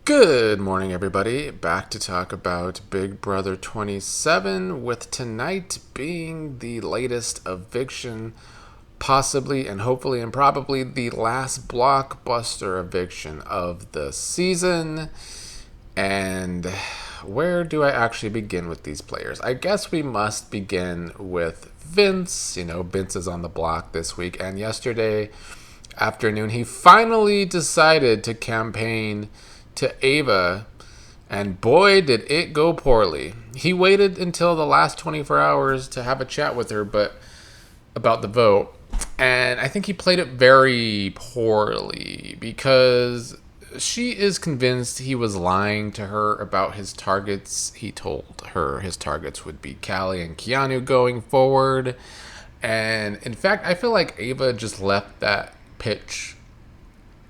Good morning, everybody. Back to talk about Big Brother 27, with tonight being the latest eviction, possibly and hopefully and probably the last blockbuster eviction of the season. And where do I actually begin with these players? I guess we must begin with Vince. Vince is on the block this week, and yesterday afternoon, he finally decided to campaign to Ava, and boy, did it go poorly. He waited until the last 24 hours to have a chat with her, but about the vote, and I think he played it very poorly because she is convinced he was lying to her about his targets. He told her his targets would be Callie and Keanu going forward. And in fact, I feel like Ava just left that pitch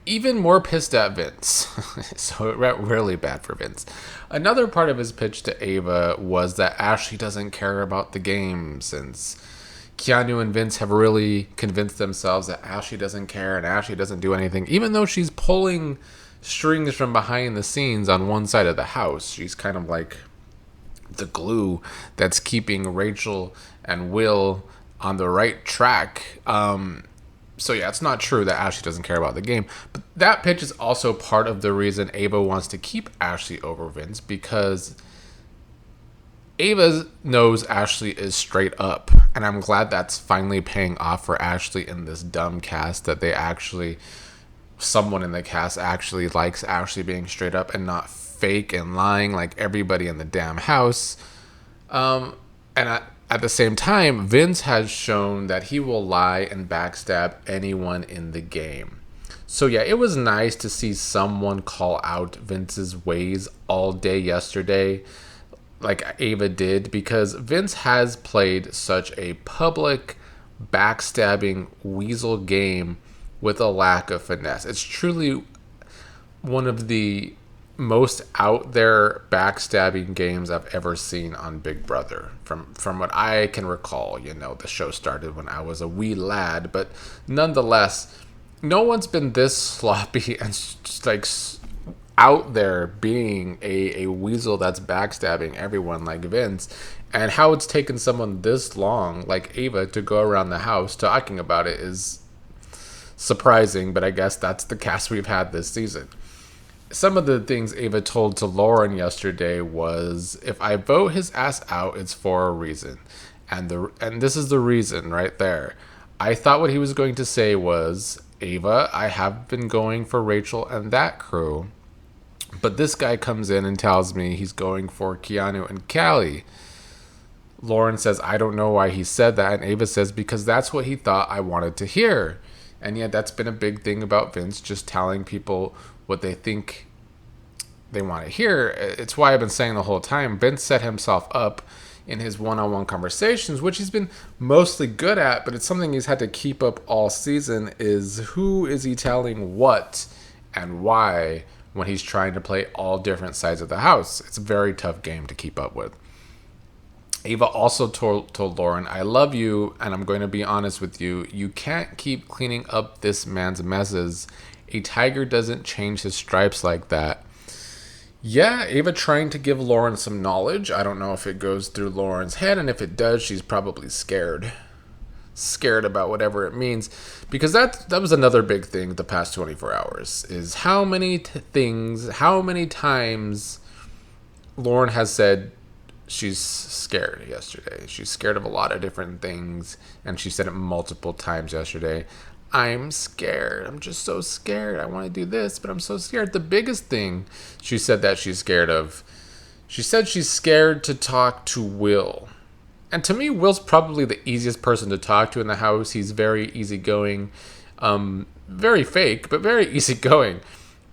even more pissed at Vince. So it went really bad for Vince. Another part of his pitch to Ava was that Ashley doesn't care about the game, since Keanu and Vince have really convinced themselves that Ashley doesn't care and Ashley doesn't do anything, even though she's pulling strings from behind the scenes on one side of the house. She's kind of like the glue that's keeping Rachel and Will on the right track. So yeah, it's not true that Ashley doesn't care about the game. But that pitch is also part of the reason Ava wants to keep Ashley over Vince, because Ava knows Ashley is straight up. And I'm glad that's finally paying off for Ashley in this dumb cast, that someone in the cast actually likes Ashley being straight up and not fake and lying like everybody in the damn house. At the same time, Vince has shown that he will lie and backstab anyone in the game. So yeah, it was nice to see someone call out Vince's ways all day yesterday, like Ava did, because Vince has played such a public, backstabbing weasel game with a lack of finesse. It's truly one of the most out there backstabbing games I've ever seen on Big Brother. From what I can recall, the show started when I was a wee lad, but nonetheless, no one's been this sloppy and just like out there being a weasel that's backstabbing everyone like Vince. And how it's taken someone this long, like Ava, to go around the house talking about it is surprising, but I guess that's the cast we've had this season. Some of the things Ava told to Lauren yesterday was, if I vote his ass out, it's for a reason. And this is the reason right there. I thought what he was going to say was, Ava, I have been going for Rachel and that crew, but this guy comes in and tells me he's going for Keanu and Callie. Lauren says, I don't know why he said that. And Ava says, because that's what he thought I wanted to hear. And yet that's been a big thing about Vince, just telling people what they think they want to hear. It's why I've been saying the whole time, Vince set himself up in his one-on-one conversations, which he's been mostly good at, but it's something he's had to keep up all season, is who is he telling what and why when he's trying to play all different sides of the house. It's a very tough game to keep up with. Ava also told Lauren, I love you, and I'm going to be honest with you. You can't keep cleaning up this man's messes. A tiger doesn't change his stripes like that. Yeah, Ava trying to give Lauren some knowledge. I don't know if it goes through Lauren's head, and if it does, she's probably scared. Scared about whatever it means. Because that was another big thing the past 24 hours, is how many times Lauren has said she's scared yesterday. She's scared of a lot of different things, and she said it multiple times yesterday. I'm scared. I'm just so scared. I want to do this, but I'm so scared. The biggest thing she said that she's scared of, she said she's scared to talk to Will. And to me, Will's probably the easiest person to talk to in the house. He's very easygoing, very fake, but very easygoing.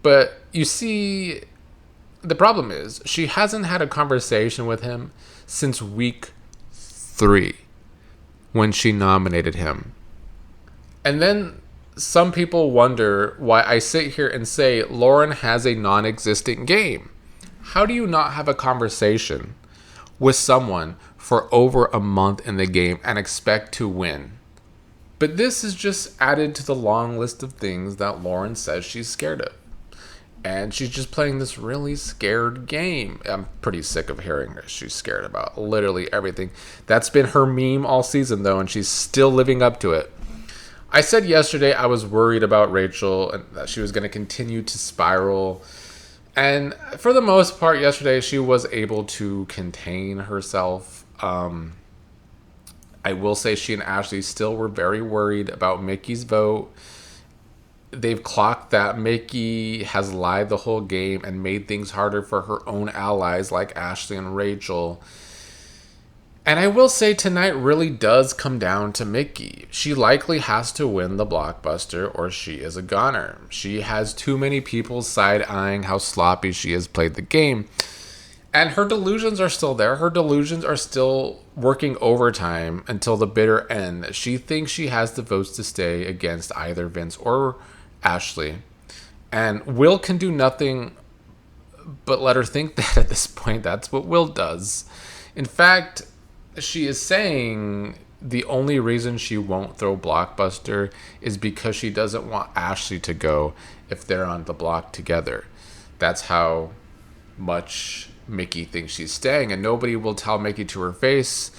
But you see, the problem is she hasn't had a conversation with him since week 3 when she nominated him. And then some people wonder why I sit here and say Lauren has a non-existent game. How do you not have a conversation with someone for over a month in the game and expect to win? But this is just added to the long list of things that Lauren says she's scared of. And she's just playing this really scared game. I'm pretty sick of hearing her. She's scared about literally everything. That's been her meme all season, though, and she's still living up to it. I said yesterday I was worried about Rachel and that she was going to continue to spiral. And for the most part, yesterday, she was able to contain herself. I will say she and Ashley still were very worried about Mickey's vote. They've clocked that Mickey has lied the whole game and made things harder for her own allies like Ashley and Rachel. And I will say tonight really does come down to Mickey. She likely has to win the blockbuster or she is a goner. She has too many people side-eyeing how sloppy she has played the game. And her delusions are still there. Her delusions are still working overtime until the bitter end. She thinks she has the votes to stay against either Vince or Ashley. And Will can do nothing but let her think that at this point. That's what Will does. In fact, she is saying the only reason she won't throw Blockbuster is because she doesn't want Ashley to go if they're on the block together. That's how much Mickey thinks she's staying, and nobody will tell Mickey to her face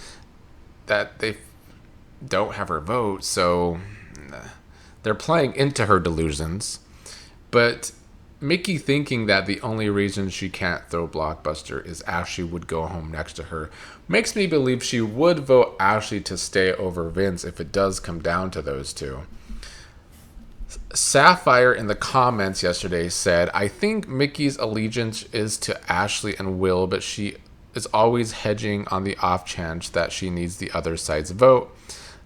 that they don't have her vote, so they're playing into her delusions. But Mickey thinking that the only reason she can't throw Blockbuster is Ashley would go home next to her makes me believe she would vote Ashley to stay over Vince if it does come down to those two. Sapphire in the comments yesterday said, I think Mickey's allegiance is to Ashley and Will, but she is always hedging on the off chance that she needs the other side's vote.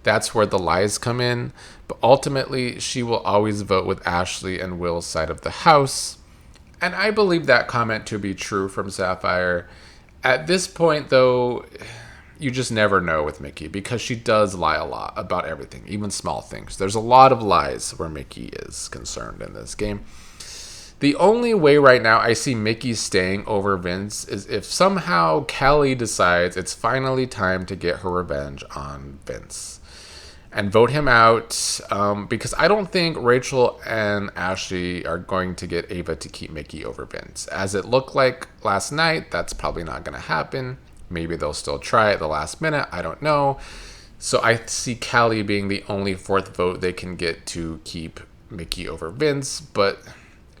That's where the lies come in. But ultimately, she will always vote with Ashley and Will's side of the house. And I believe that comment to be true from Sapphire. At this point, though, you just never know with Mickey because she does lie a lot about everything, even small things. There's a lot of lies where Mickey is concerned in this game. The only way right now I see Mickey staying over Vince is if somehow Callie decides it's finally time to get her revenge on Vince and vote him out, because I don't think Rachel and Ashley are going to get Ava to keep Mickey over Vince. As it looked like last night, that's probably not going to happen. Maybe they'll still try at the last minute. I don't know. So I see Callie being the only fourth vote they can get to keep Mickey over Vince. But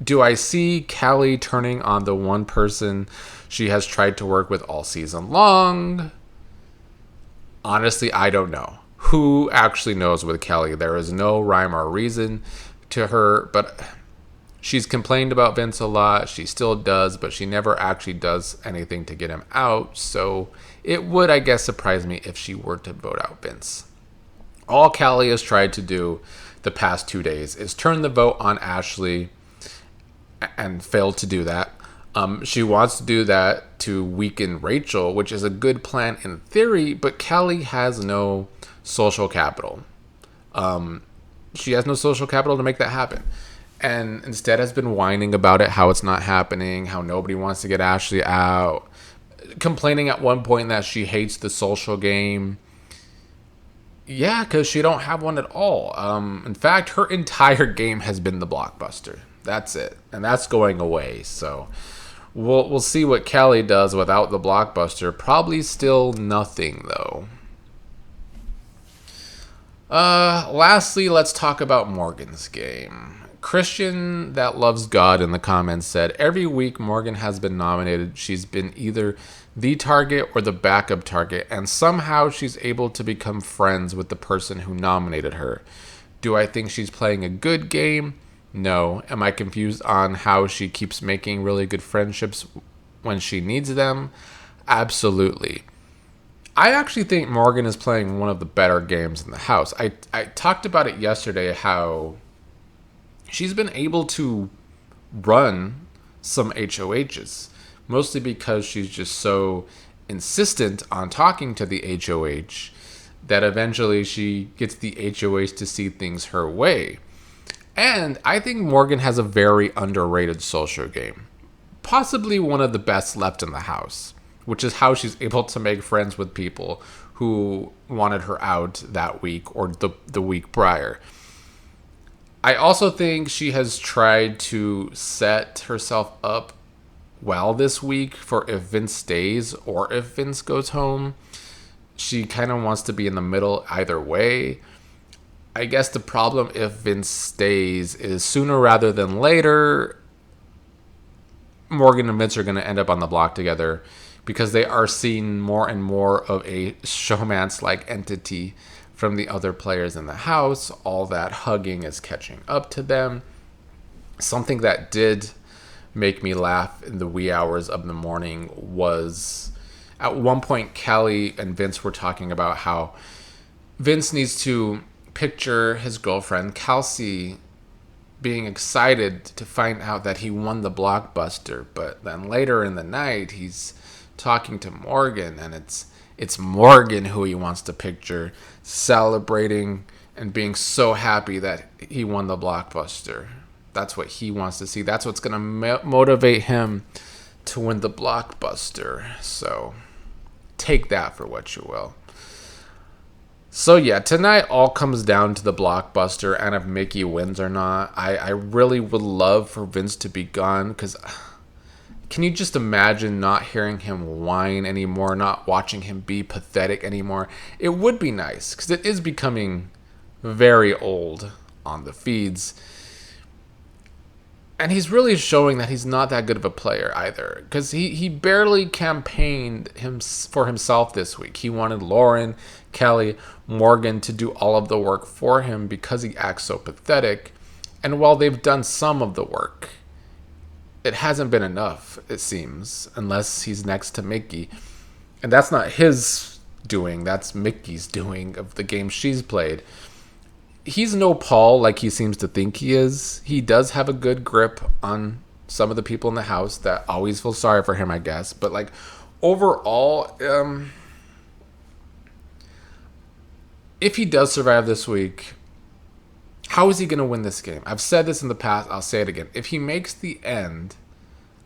do I see Callie turning on the one person she has tried to work with all season long? Honestly, I don't know. Who actually knows with Callie? There is no rhyme or reason to her, but she's complained about Vince a lot. She still does, but she never actually does anything to get him out. So it would, I guess, surprise me if she were to vote out Vince. All Callie has tried to do the past 2 days is turn the vote on Ashley and failed to do that. She wants to do that to weaken Rachel, which is a good plan in theory, but Callie has no social capital. She has no social capital to make that happen. And instead has been whining about it, how it's not happening, how nobody wants to get Ashley out, complaining at one point that she hates the social game. Yeah, because she don't have one at all. In fact, her entire game has been the blockbuster. That's it. And that's going away. So we'll see what Callie does without the blockbuster. Probably still nothing, though. Lastly, let's talk about Morgan's game. Christian that loves God in the comments said, every week Morgan has been nominated. She's been either the target or the backup target, and somehow she's able to become friends with the person who nominated her. Do I think she's playing a good game? No. Am I confused on how she keeps making really good friendships when she needs them? Absolutely. I actually think Morgan is playing one of the better games in the house. I talked about it yesterday, how she's been able to run some HOHs, mostly because she's just so insistent on talking to the HOH that eventually she gets the HOH to see things her way. And I think Morgan has a very underrated social game, possibly one of the best left in the house, which is how she's able to make friends with people who wanted her out that week or the week prior. I also think she has tried to set herself up well this week for if Vince stays or if Vince goes home. She kind of wants to be in the middle either way. I guess the problem if Vince stays is sooner rather than later, Morgan and Vince are going to end up on the block together because they are seeing more and more of a showmance-like entity from the other players in the house. All that hugging is catching up to them. Something that did make me laugh in the wee hours of the morning was at one point Callie and Vince were talking about how Vince needs to picture his girlfriend Kelsey being excited to find out that he won the blockbuster, but then later in the night he's talking to Morgan, and it's Morgan who he wants to picture celebrating and being so happy that he won the blockbuster. That's what he wants to see. That's what's going to motivate him to win the blockbuster. So take that for what you will. So yeah, tonight all comes down to the blockbuster and if Mickey wins or not. I really would love for Vince to be gone because can you just imagine not hearing him whine anymore, not watching him be pathetic anymore? It would be nice because it is becoming very old on the feeds. And he's really showing that he's not that good of a player either. Because he barely campaigned for himself this week. He wanted Lauren, Kelly, Morgan to do all of the work for him because he acts so pathetic. And while they've done some of the work, it hasn't been enough, it seems. Unless he's next to Mickey. And that's not his doing. That's Mickey's doing of the game she's played. He's no Paul like he seems to think he is. He does have a good grip on some of the people in the house that always feel sorry for him, I guess. But like overall, if he does survive this week, how is he going to win this game? I've said this in the past. I'll say it again. If he makes the end,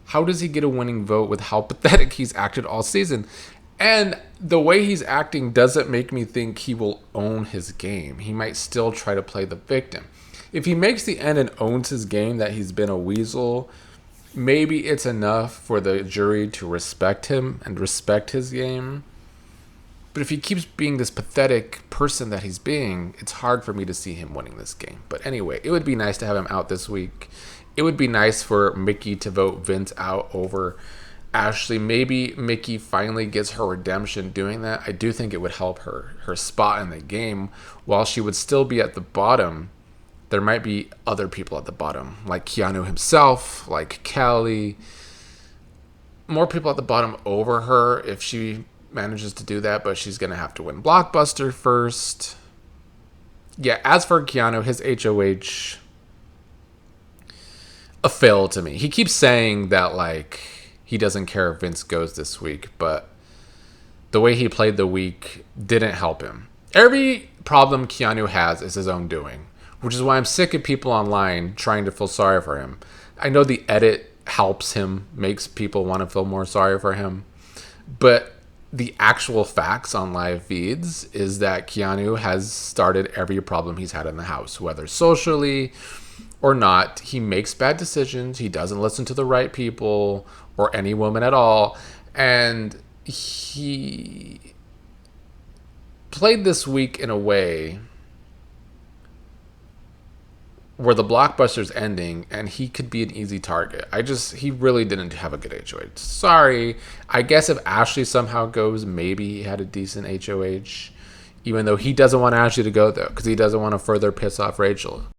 how does he get a winning vote with how pathetic he's acted all season? And the way he's acting doesn't make me think he will own his game. He might still try to play the victim. If he makes the end and owns his game that he's been a weasel, maybe it's enough for the jury to respect him and respect his game. But if he keeps being this pathetic person that he's being, it's hard for me to see him winning this game. But anyway, it would be nice to have him out this week. It would be nice for Mickey to vote Vince out over Ashley. Maybe Mickey finally gets her redemption doing that. I do think it would help her spot in the game. While she would still be at the bottom, there might be other people at the bottom, like Keanu himself, like Callie. More people at the bottom over her if she manages to do that, but she's going to have to win Blockbuster first. Yeah, as for Keanu, his HOH, a fail to me. He keeps saying that, like, he doesn't care if Vince goes this week, but the way he played the week didn't help him. Every problem Keanu has is his own doing, which is why I'm sick of people online trying to feel sorry for him. I know the edit helps him, makes people want to feel more sorry for him, but the actual facts on live feeds is that Keanu has started every problem he's had in the house, whether socially or not. He makes bad decisions. He doesn't listen to the right people or any woman at all. And he played this week in a way where the blockbuster's ending and he could be an easy target. He really didn't have a good HOH. Sorry. I guess if Ashley somehow goes, maybe he had a decent HOH, even though he doesn't want Ashley to go though, because he doesn't want to further piss off Rachel.